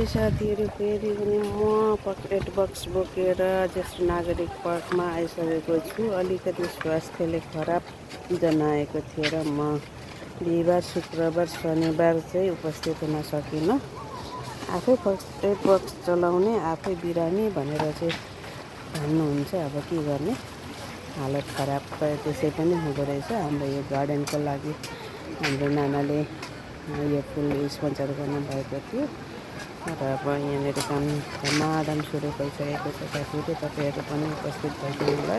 साथीहरू फेरि पनि म पकेट बक्स बोकेर ज्येष्ठ नागरिक पार्कमा आइसकेको छु। अलिकति स्वास्थ्यले खराब जनाएको थियो र म बिहिबार शुक्रबार शनिबार चाहिँ उपस्थित हुन सकिनँ। आफै पकेट बक्स चलाउने आफै बिरामी भनेर चाहिँ भन्नुहुन्छ। अब के गर्ने, हालत खराब त त्यसै पनि हुँदो रहेछ। हाम्रो यो गार्डनको लागि हाम्रो नानाले यो फुल स्पोन्सर गर्नुभएको थियो र अब यहाँनिर काम धमाधम सुरु भइसकेको छ। साथीहरू तपाईँहरू पनि उपस्थित भइदिनु होला।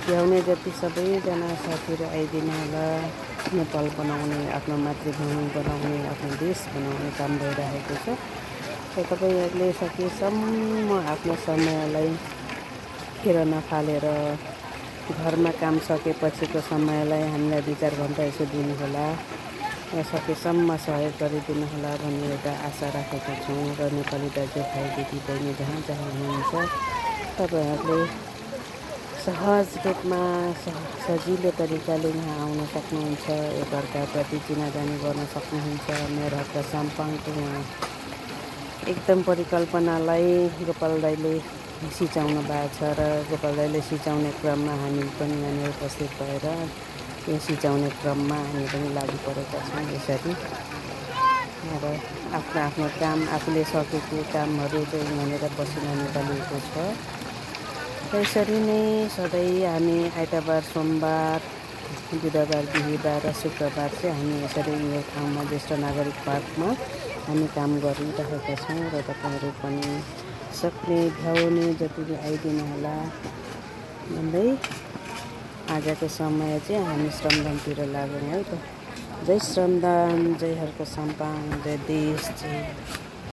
भ्याउने जति सबैजना साथीहरू आइदिनु होला। नेपाल बनाउने, आफ्नो मातृभूमि बनाउने, आफ्नो देश बनाउने काम भइरहेको छ। र तपाईँहरूले सकेसम्म आफ्नो समयलाई खेर नफालेर घरमा काम सकेपछिको समयलाई हामीलाई 2-4 घन्टा यसो दिनुहोला र सकेसम्म सहयोग गरिदिनु होला भन्ने एउटा आशा राखेको छौँ। र नेपाली दाजुभाइ दिदीबहिनी जहाँ जहाँ हुनुहुन्छ तपाईँहरूले सहज रूपमा सजिलो तरिकाले यहाँ आउन सक्नुहुन्छ। एकअर्काप्रति चिनाजानी गर्न सक्नुहुन्छ। मेरो हप्ता साम्पाङको यहाँ एकदम परिकल्पनालाई गोपाल दाइले सिचाउनु भएको छ र गोपाल दाइले सिचाउने क्रममा हामी पनि यहाँनिर उपस्थित भएर यो सिचाउने क्रममा हामी पनि लागि परेका छौँ। यसरी र आफ्नो आफ्नो काम आफूले सकेको कामहरू चाहिँ यहाँनिर पसिना निकालिएको छ। यसरी नै सधैँ हामी आइतबार, सोमबार, बुधबार, बिहिबार र शुक्रबार चाहिँ हामी यसरी यो ठाउँमा ज्येष्ठ नागरिक पार्कमा हामी काम गरिरहेका छौँ। र तपाईँहरू पनि सक्ने भ्याउने जतिले आइदिनु होला भन्दै आजको समय चाहिँ हामी श्रमदानतिर लागौँ है त। जय श्रमदान, जय हर्क साम्पाङ, जय देश, जय